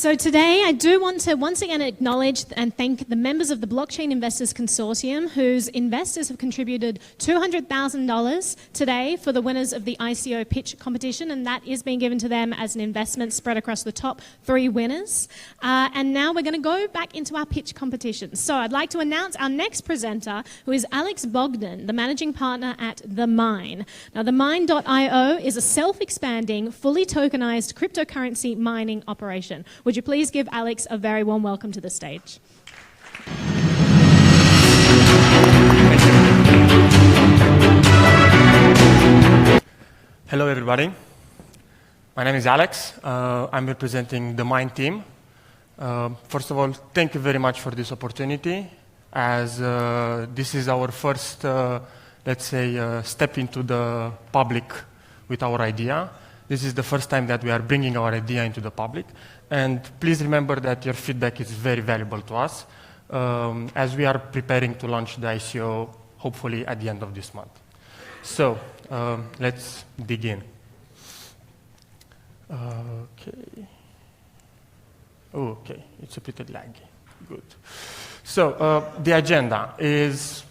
So today I do want to once again acknowledge and thank the members of the Blockchain Investors Consortium whose investors have contributed $200,000 today for the winners of the ICO pitch competition, and that is being given to them as an investment spread across the top 3 winners. And now we're going to go back into our pitch competition. So I'd like to announce our next presenter, who is Alex Bogdan, the managing partner at the MiNE. Now the MiNE.io is a self-expanding, fully tokenized cryptocurrency mining operation. Would you please give Alex a very warm welcome to the stage? Hello, everybody. My name is Alex. I'm representing the MiNE team. First of all, thank you very much for this opportunity, as this is our first, let's say, step into the public with our idea. This is the first time that we are bringing our idea into the public. And please remember that your feedback is very valuable to us, as we are preparing to launch the ICO, hopefully at the end of this month. So let's dig in. Okay, it's a bit laggy. Good. So the agenda is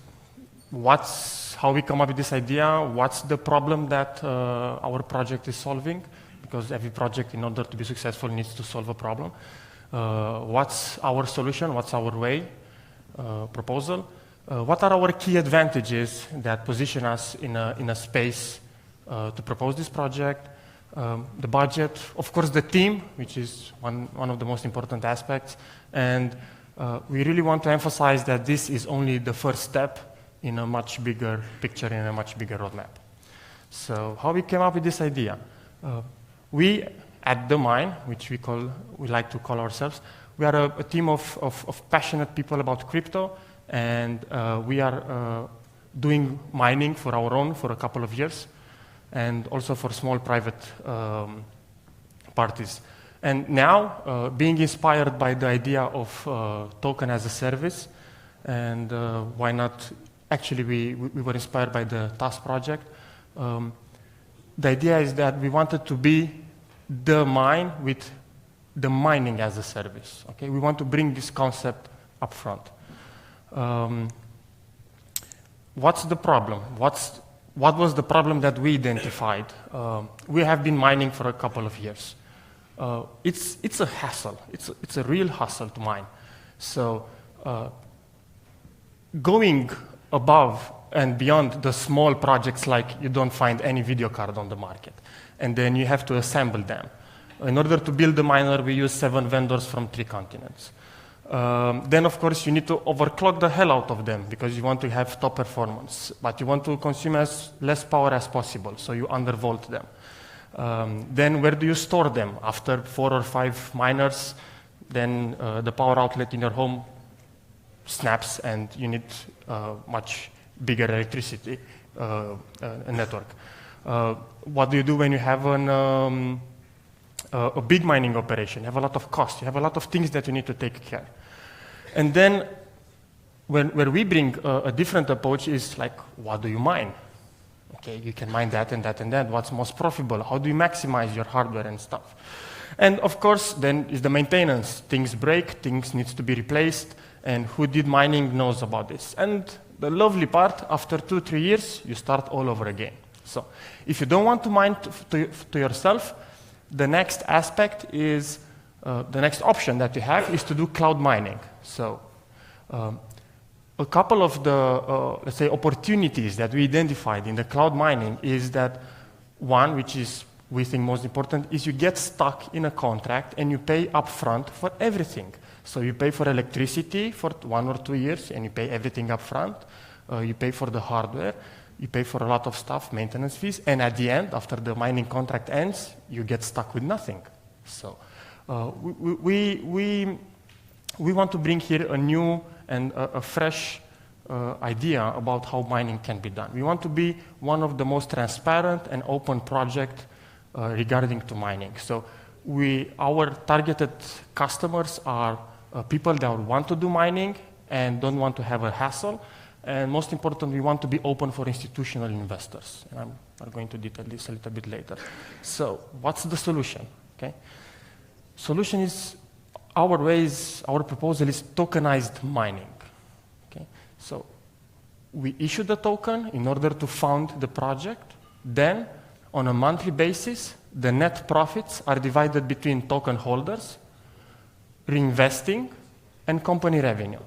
how we come up with this idea, what's the problem that our project is solving, because every project, in order to be successful, needs to solve a problem. What's our solution, what's our way, proposal, what are our key advantages that position us in a space to propose this project, the budget, of course the team, which is one of the most important aspects, and we really want to emphasize that this is only the first step in a much bigger picture, in a much bigger roadmap. So how we came up with this idea? We at the MiNE, which we like to call ourselves, we are a team of passionate people about crypto, and we are doing mining for our own for a couple of years, and also for small private parties. And now, being inspired by the idea of token as a service, and why not, actually we were inspired by the TAS project. The idea is that we wanted to be the MiNE with the mining as a service. Okay? We want to bring this concept up front. What's the problem? What was the problem that we identified? We have been mining for a couple of years. It's a hassle. It's a real hassle to mine. So going above and beyond the small projects, like you don't find any video card on the market, and then you have to assemble them. In order to build the miner, we use 7 vendors from 3 continents. Then, of course, you need to overclock the hell out of them because you want to have top performance, but you want to consume as less power as possible, so you undervolt them. Then where do you store them? After 4 or 5 miners, then the power outlet in your home snaps and you need much bigger electricity network. What do you do when you have a big mining operation? You have a lot of cost. You have a lot of things that you need to take care. And then where we bring a different approach is like, what do you mine? Okay, you can mine that and that and that. What's most profitable? How do you maximize your hardware and stuff? And of course, then is the maintenance. Things break, things need to be replaced, and who did mining knows about this. And the lovely part, after 2-3 years, you start all over again. So if you don't want to mine to yourself, the next aspect is, the next option that you have is to do cloud mining. So a couple of the, let's say, opportunities that we identified in the cloud mining is that one, which is we think most important, is you get stuck in a contract and you pay upfront for everything. So you pay for electricity for 1 or 2 years and you pay everything upfront. You pay for the hardware. You pay for a lot of stuff, maintenance fees, and at the end, after the mining contract ends, you get stuck with nothing. So we want to bring here a new and a fresh idea about how mining can be done. We want to be one of the most transparent and open project regarding to mining. So our targeted customers are people that want to do mining and don't want to have a hassle. And most important, we want to be open for institutional investors. And I'm going to detail this a little bit later. So what's the solution? Okay? Solution is our proposal is tokenized mining. Okay? So we issue the token in order to fund the project. Then, on a monthly basis, the net profits are divided between token holders, reinvesting, and company revenue.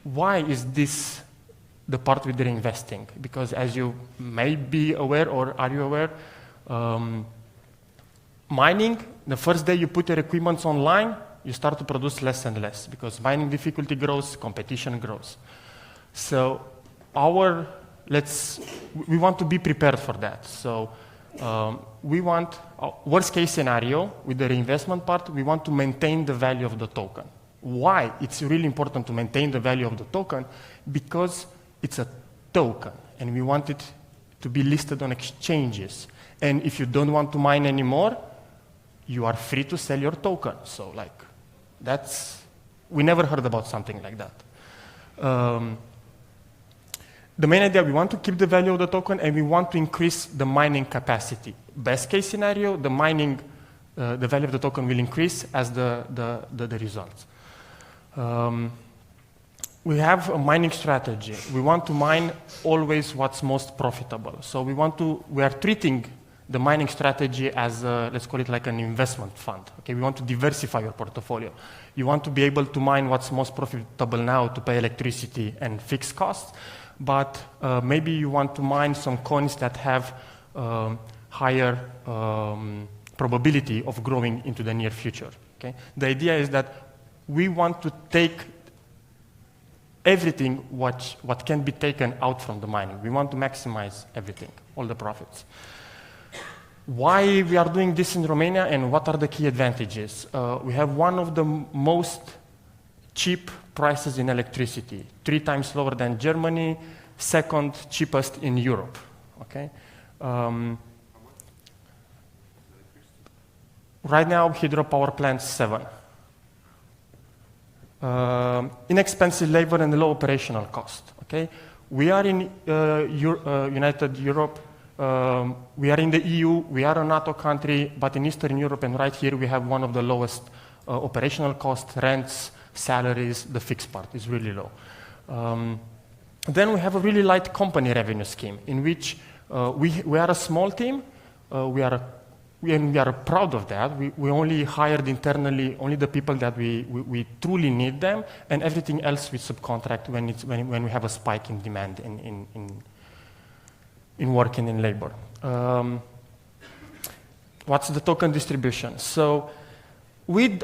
Why is this the part with the reinvesting? Because as you may be aware, or are you aware, mining, the first day you put your equipment online, you start to produce less and less because mining difficulty grows, competition grows. So we want to be prepared for that. So we want, worst case scenario, with the reinvestment part, we want to maintain the value of the token. Why? It's really important to maintain the value of the token because it's a token and we want it to be listed on exchanges. And if you don't want to mine anymore, you are free to sell your token. So we never heard about something like that. The main idea, we want to keep the value of the token and we want to increase the mining capacity. Best case scenario, the value of the token will increase as the results. We have a mining strategy. We want to mine always what's most profitable. So we are treating the mining strategy as, let's call it like an investment fund. Okay, we want to diversify your portfolio. You want to be able to mine what's most profitable now to pay electricity and fixed costs, but maybe you want to mine some coins that have higher probability of growing into the near future. Okay? The idea is that we want to take everything what can be taken out from the mining. We want to maximize everything, all the profits. Why we are doing this in Romania and what are the key advantages? We have one of the most cheap prices in electricity, 3 times lower than Germany, second cheapest in Europe. Okay? Right now, hydropower plants 7. Inexpensive labor and low operational cost. Okay? We are in United Europe. We are in the EU, we are a NATO country, but in Eastern Europe and right here we have one of the lowest operational costs, rents, salaries, the fixed part is really low. Then we have a really light company revenue scheme in which we are a small team, we are proud of that. We only hired internally only the people that we truly need them, and everything else we subcontract when we have a spike in demand in working in labor. What's the token distribution? So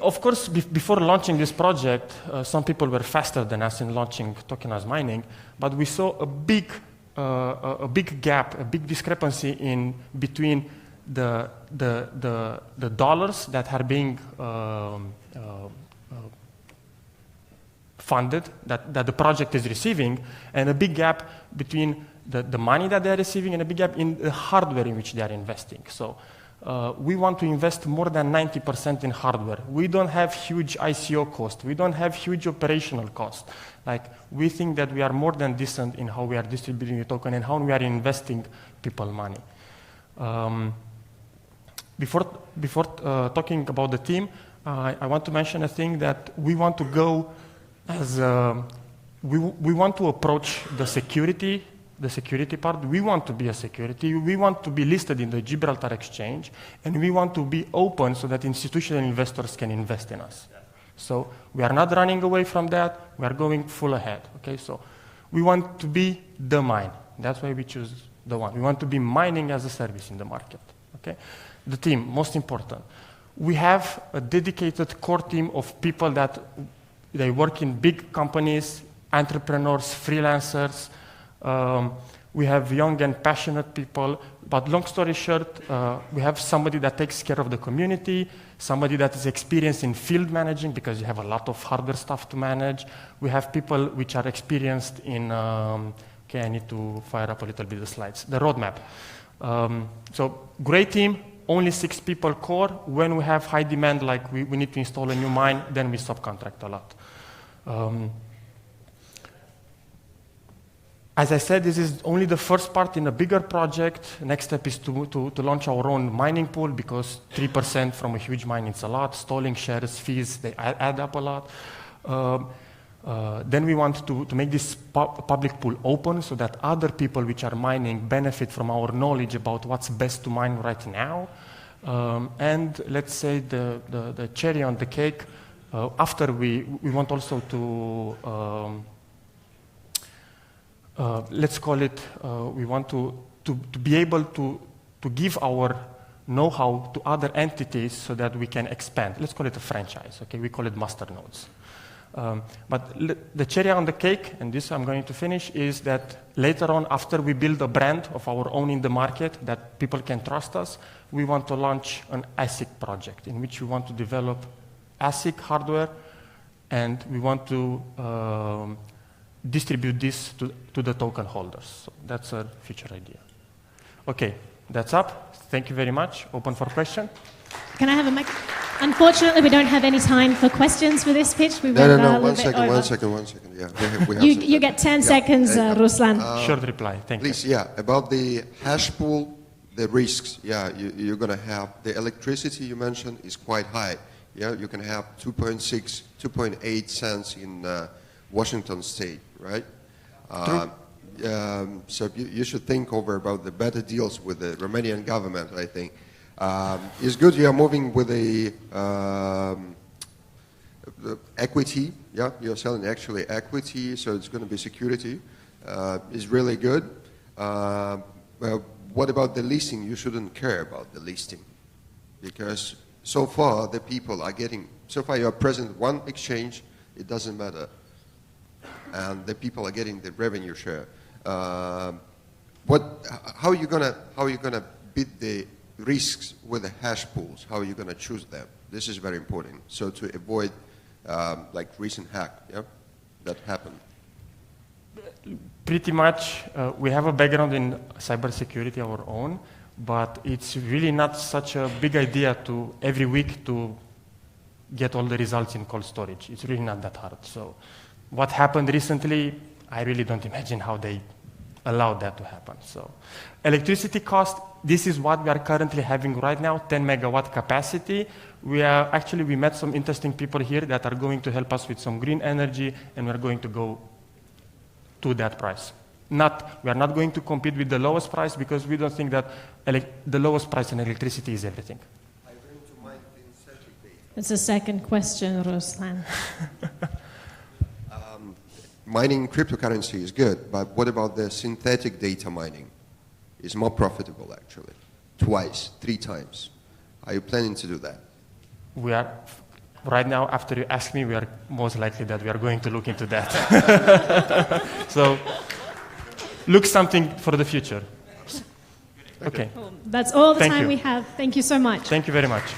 of course, before launching this project, some people were faster than us in launching tokenized mining, but we saw a big gap, a big discrepancy in between the dollars that are being funded, that the project is receiving, and a big gap between the money that they're receiving and a big gap in the hardware in which they are investing. So we want to invest more than 90% in hardware. We don't have huge ICO cost. We don't have huge operational cost. Like, we think that we are more than decent in how we are distributing the token and how we are investing people money. Before talking about the team, I want to mention a thing that we want to go as we want to approach the security part. We want to be a security. We want to be listed in the Gibraltar exchange, and we want to be open so that institutional investors can invest in us. Yeah. So we are not running away from that. We are going full ahead. Okay, so we want to be the mine. That's why we choose the one. We want to be mining as a service in the market. Okay, the team, most important. We have a dedicated core team of people that they work in big companies, entrepreneurs, freelancers. We have young and passionate people, but long story short, we have somebody that takes care of the community, somebody that is experienced in field managing because you have a lot of hardware stuff to manage. We have people which are experienced in, okay, I need to fire up a little bit the slides, the roadmap. So great team, only 6 people core. When we have high demand, like we need to install a new mine, then we subcontract a lot. As I said, this is only the first part in a bigger project. Next step is to launch our own mining pool, because 3% from a huge mine is a lot. Stalling shares, fees, they add up a lot. Then we want to make this public pool open so that other people which are mining benefit from our knowledge about what's best to mine right now. And let's say the cherry on the cake, after we want also to, let's call it, we want to be able to give our know-how to other entities so that we can expand. Let's call it a franchise, okay? We call it master nodes. But the cherry on the cake, and this I'm going to finish, is that later on, after we build a brand of our own in the market that people can trust us, we want to launch an ASIC project in which we want to develop ASIC hardware, and we want to distribute this to the token holders. So that's a future idea. Okay, that's up. Thank you very much. Open for question. Can I have a mic? Unfortunately, we don't have any time for questions for this pitch. No. One second. Yeah, we have you get 10 seconds, Ruslan. Short reply. Thank you. Please, yeah, about the hash pool, the risks. Yeah, you're going to have the electricity you mentioned is quite high. Yeah, you can have 2.6, 2.8 cents in Washington State, right? So you should think over about the better deals with the Romanian government, I think. It's good you are moving with the equity. Yeah, you're selling actually equity, so it's going to be security. It's really good. Well, what about the listing? You shouldn't care about the listing, because so far the people are getting. So far you are present at one exchange. It doesn't matter, and the people are getting the revenue share. How are you gonna beat the risks with the hash pools? How are you going to choose them? This is very important. So to avoid like recent hack, yeah, that happened. Pretty much, we have a background in cybersecurity of our own, but it's really not such a big idea to every week to get all the results in cold storage. It's really not that hard. So what happened recently, I really don't imagine how they allowed that to happen. So electricity cost, this is what we are currently having right now, 10 megawatt capacity. We met some interesting people here that are going to help us with some green energy, and we're going to go to that price. We are not going to compete with the lowest price, because we don't think that the lowest price in electricity is everything. I bring to mind synthetic data. That's a second question, Ruslan. Mining cryptocurrency is good, but what about the synthetic data mining? It's more profitable, actually. Twice, 3 times. Are you planning to do that? We are, right now, after you ask me, we are most likely that we are going to look into that. So, look something for the future. Okay. That's all the Thank time you. we have. Thank you so much. Thank you very much.